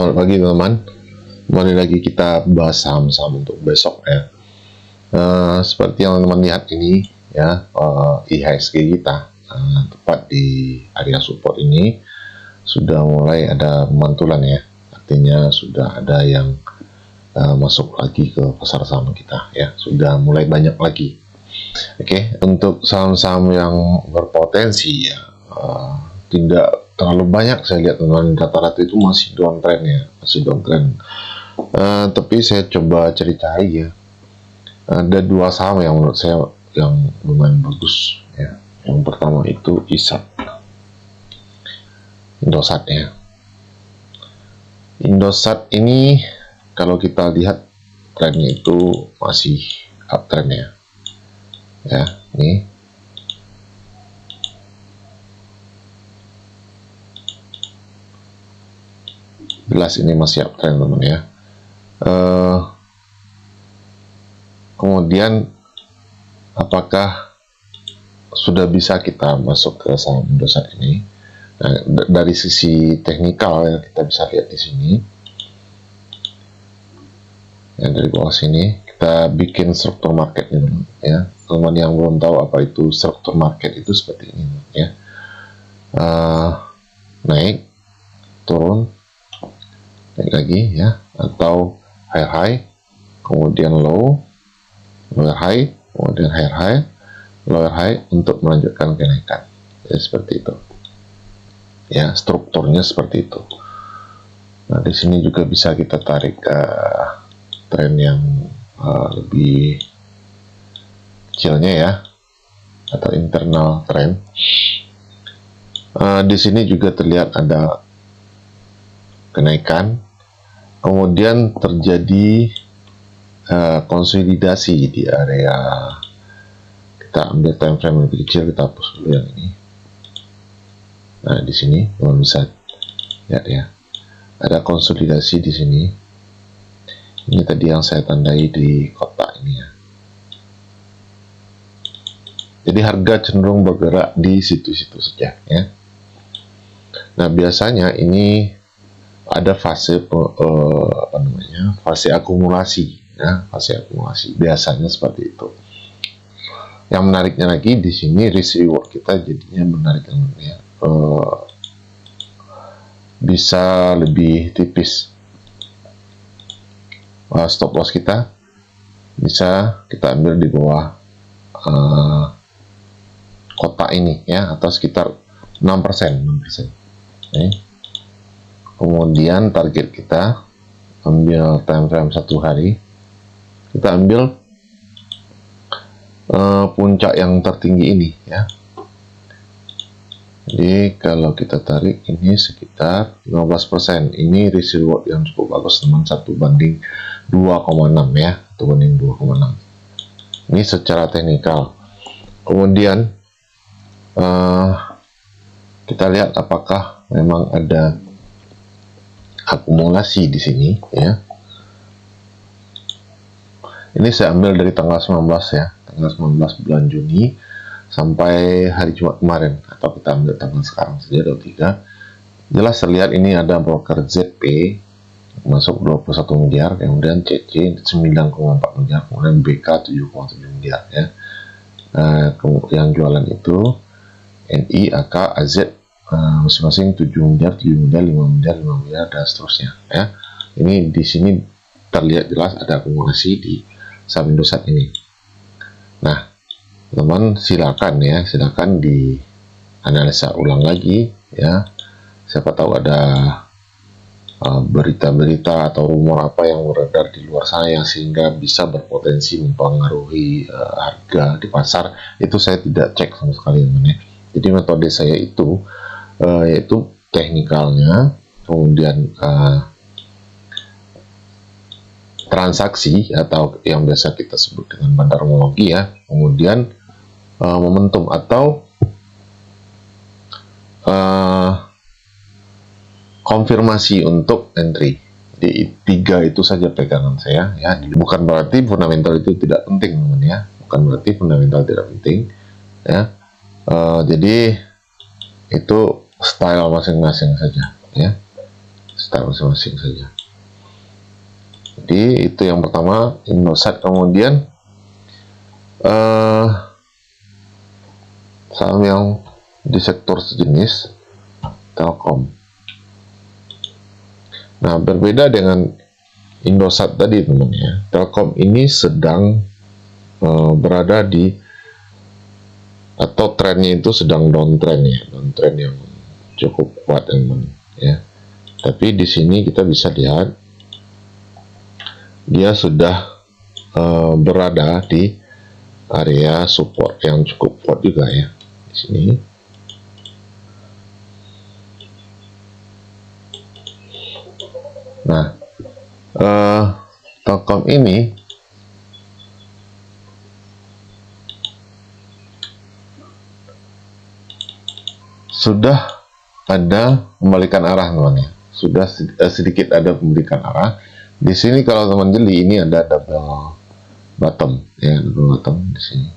Selamat pagi teman-teman. Kembali lagi kita bahas saham-saham untuk besok ya. Seperti yang teman-teman lihat ini ya, IHSG kita tepat di area support ini sudah mulai ada pemantulan ya. Artinya sudah ada yang masuk lagi ke pasar saham kita ya. Sudah mulai banyak lagi. Oke, untuk saham-saham yang berpotensi ya, tidak terlalu banyak saya lihat teman-teman, rata-rata itu masih downtrend ya, masih downtrend. Tapi saya coba cari-cari ya, ada dua saham yang menurut saya yang lumayan bagus ya. Yang pertama itu Indosat ya. Indosat ini kalau kita lihat trennya itu masih uptrend ya, ini jelas ini masih uptrend teman ya. Kemudian apakah sudah bisa kita masuk ke saham Indosat ini? Nah, dari sisi teknikal ya, kita bisa lihat di sini ya, dari bawah sini kita bikin struktur market ini ya. Teman yang belum tahu apa itu struktur market, itu seperti ini ya. Naik, turun, naik lagi ya, atau high, kemudian lower high, kemudian high, lower high untuk melanjutkan kenaikan ya, seperti itu ya, strukturnya seperti itu. Nah, di sini juga bisa kita tarik tren yang lebih kecilnya ya, atau internal trend. Di sini juga terlihat ada kenaikan, kemudian terjadi konsolidasi di area. Kita ambil time frame lebih kecil, kita hapus dulu yang ini. Nah, di sini teman bisa lihat ya, ada konsolidasi di sini. Ini tadi yang saya tandai di kotak ini ya. Jadi harga cenderung bergerak di situ-situ saja ya. Nah, biasanya ini ada fase fase akumulasi ya, fase akumulasi biasanya seperti itu. Yang menariknya lagi di sini risk reward kita jadinya menarik ya, bisa lebih tipis. Stop loss kita bisa kita ambil di bawah kotak ini ya, atau sekitar 6%. Kemudian target kita ambil time frame 1 hari, kita ambil puncak yang tertinggi ini ya. Jadi kalau kita tarik ini sekitar 15%. Ini risk reward yang cukup bagus teman, 1 banding 2,6 ya, 1 banding 2,6. Ini secara teknikal. Kemudian kita lihat apakah memang ada akumulasi di sini ya. Ini saya ambil dari tanggal 19 ya, tanggal 19 bulan Juni sampai hari Jumat kemarin, atau kita ambil tanggal sekarang saja 23. Jelas terlihat ini ada broker ZP masuk 21 miliar, kemudian CC 9,4 miliar, kemudian BK 7,7 miliar ya. Yang jualan itu NI, AK, AZ masing-masing 7 miliar, 7 miliar, 5 miliar, 5 miliar, dan seterusnya ya. Ini di sini terlihat jelas ada akumulasi di saham Indosat ini. Nah, teman silakan dianalisa ulang lagi ya. Siapa tahu ada berita-berita atau rumor apa yang beredar di luar sana yang sehingga bisa berpotensi mempengaruhi harga di pasar. Itu saya tidak cek sama sekali teman ya. Jadi metode saya itu yaitu teknikalnya, kemudian transaksi atau yang biasa kita sebut dengan bandarmologi ya, kemudian momentum atau konfirmasi untuk entry. Di 3 itu saja pegangan saya ya. Bukan berarti fundamental itu tidak penting teman ya, bukan berarti fundamental tidak penting ya. Jadi itu style masing-masing saja ya. start masing-masing saja. Jadi itu yang pertama, Indosat. Kemudian saham yang di sektor sejenis, Telkom. Nah, berbeda dengan Indosat tadi teman ya, Telkom ini sedang berada di, atau trennya itu sedang downtrend ya, downtrend yang cukup kuat teman ya. Tapi di sini kita bisa lihat dia sudah berada di area support yang cukup kuat juga ya di sini. Nah, Telkom ini sudah ada membalikan arah teman ya, sudah sedikit ada membalikan arah. Di sini kalau teman jeli ini ada double bottom ya, double bottom di sini.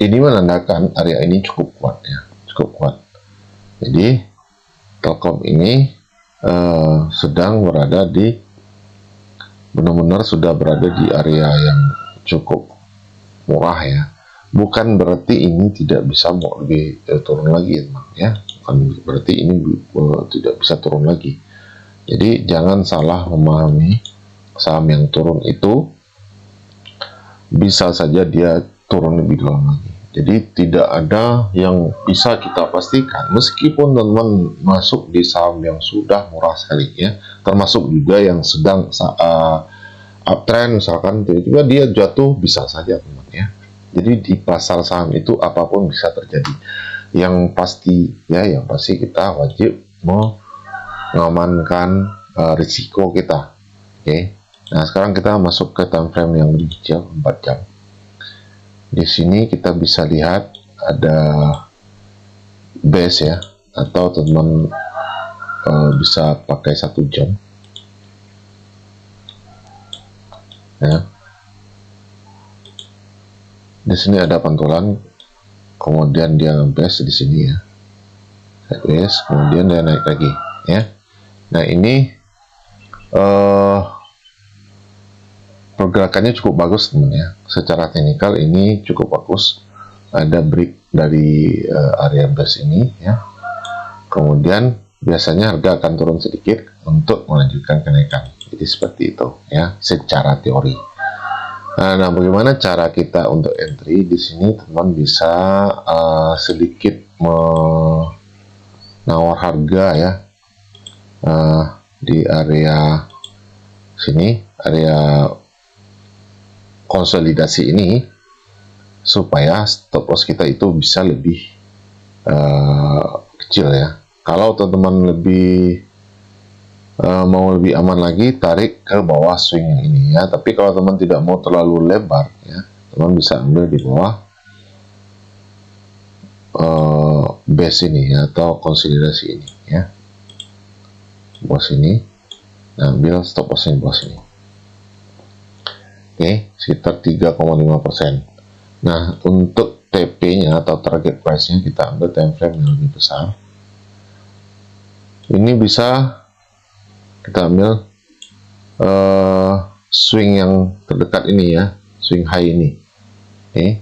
Ini menandakan area ini cukup kuat ya, cukup kuat. Jadi Telkom ini sedang berada di, benar-benar sudah berada di area yang cukup murah ya. Bukan berarti ini tidak bisa mau lebih turun lagi teman ya, bukan berarti ini tidak bisa turun lagi. Jadi jangan salah memahami, saham yang turun itu bisa saja dia turun lebih dalam lagi. Jadi tidak ada yang bisa kita pastikan, meskipun teman masuk di saham yang sudah murah sekali ya, termasuk juga yang sedang uptrend misalkan, tiba-tiba dia jatuh bisa saja teman ya. Jadi di pasar saham itu apapun bisa terjadi. Yang pasti ya, yang pasti kita wajib mengamankan risiko kita. Oke. Nah, sekarang kita masuk ke time frame yang lebih kecil, 4 jam. Di sini kita bisa lihat ada base ya, atau teman bisa pakai 1 jam. Ya. Di sini ada pantulan, kemudian dia nge-base di sini ya, sideways, kemudian dia naik lagi ya. Nah, ini pergerakannya cukup bagus teman ya, secara teknikal ini cukup bagus. Ada break dari area base ini ya, kemudian biasanya harga akan turun sedikit untuk melanjutkan kenaikan. Jadi seperti itu ya, secara teori. Nah, bagaimana cara kita untuk entry di sini? Teman bisa sedikit menawar harga ya, di area sini, area konsolidasi ini, supaya stop loss kita itu bisa lebih kecil ya. Kalau teman-teman lebih mau lebih aman lagi, tarik ke bawah swing yang ini ya. Tapi kalau teman tidak mau terlalu lebar ya, teman bisa ambil di bawah base ini ya, atau konsolidasi ini ya, bawah sini. Nah, ambil stop loss di bawah sini. Oke, sekitar 3,5%. Nah, untuk TP-nya atau target price-nya kita ambil time frame yang lebih besar. Ini bisa kita ambil swing yang terdekat ini ya, swing high ini. Oke,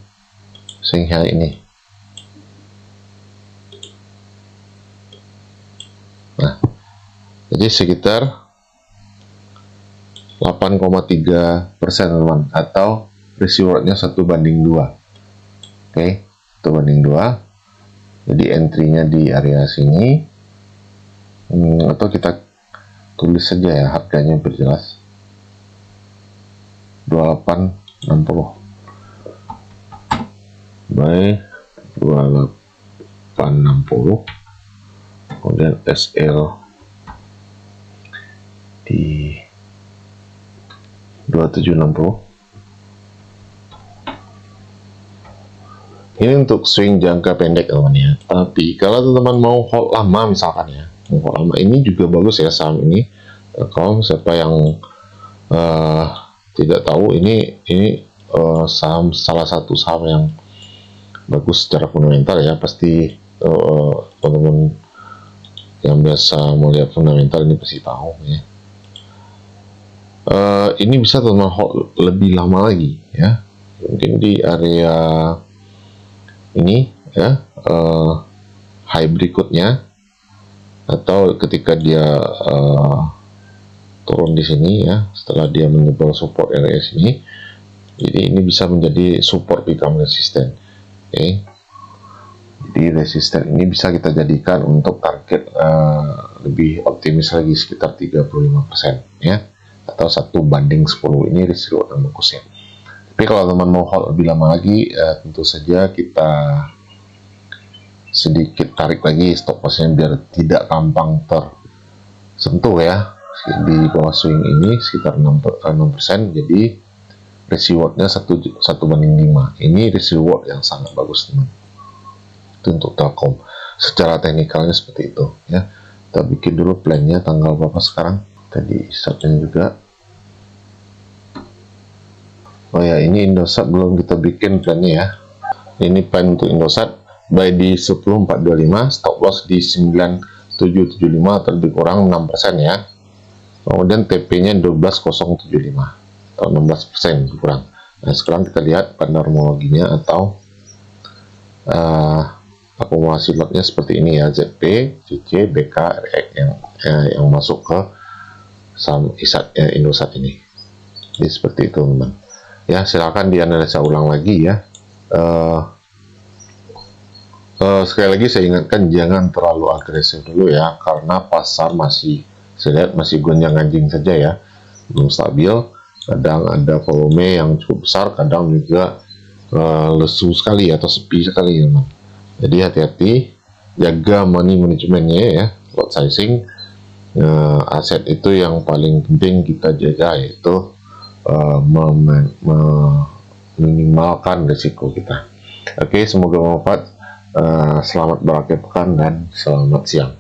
swing high ini. Nah, jadi sekitar 8,3% teman, atau rewardnya 1:2. Oke, 1:2. Jadi entry-nya di area sini, atau kita tulis saja ya harganya berjelas, 2860 by 2860, kemudian SL di 2760. Ini untuk swing jangka pendek teman ya. Tapi kalau teman-teman mau hold lama misalkan ya, hold lama, ini juga bagus ya saham ini. Kalau siapa yang tidak tahu, ini saham, salah satu saham yang bagus secara fundamental ya, pasti teman-teman yang biasa mau lihat fundamental ini pasti tahu ya. Ini bisa teman hold lebih lama lagi ya, mungkin di area ini ya, high berikutnya, atau ketika dia turun di sini ya, setelah dia menjebol support area sini. Jadi ini bisa menjadi support become resistant. Oke. Jadi resisten ini bisa kita jadikan untuk target lebih optimis lagi, sekitar 35% ya, atau 1/10. Ini risk reward yang bagus ya. Tapi kalau teman mau hold lebih lama lagi, tentu saja kita sedikit tarik lagi stop lossnya biar tidak gampang tersentuh ya. Di bawah swing ini sekitar 6%, jadi risk rewardnya 1/5. Ini risk reward yang sangat bagus teman. Itu untuk Telkom. Secara teknikalnya seperti itu ya. Kita bikin dulu plannya tanggal berapa sekarang. Tadi startnya juga. Oh ya, ini Indosat belum kita bikin plannya ya. Ini plan untuk Indosat buy di 10.425, stop loss di 9.775 atau lebih kurang 6% ya. Kemudian TP-nya 12.075 atau 16% kurang. Nah, sekarang kita lihat pada normologinya atau akumulasi lotnya seperti ini ya, ZP, CC, BK, RX yang masuk ke saham Indosat ini. Jadi seperti itu teman. Ya, silakan dianalisa ulang lagi ya. Sekali lagi saya ingatkan jangan terlalu agresif dulu ya, karena pasar masih, saya lihat masih gonjang-ganjing saja ya, belum stabil. Kadang ada volume yang cukup besar, kadang juga lesu sekali atau sepi sekali teman. Jadi hati-hati, jaga money managementnya ya, lot sizing. Aset itu yang paling penting kita jaga, yaitu meminimalkan risiko kita. Oke, semoga bermanfaat. Selamat berakhir pekan dan selamat siang.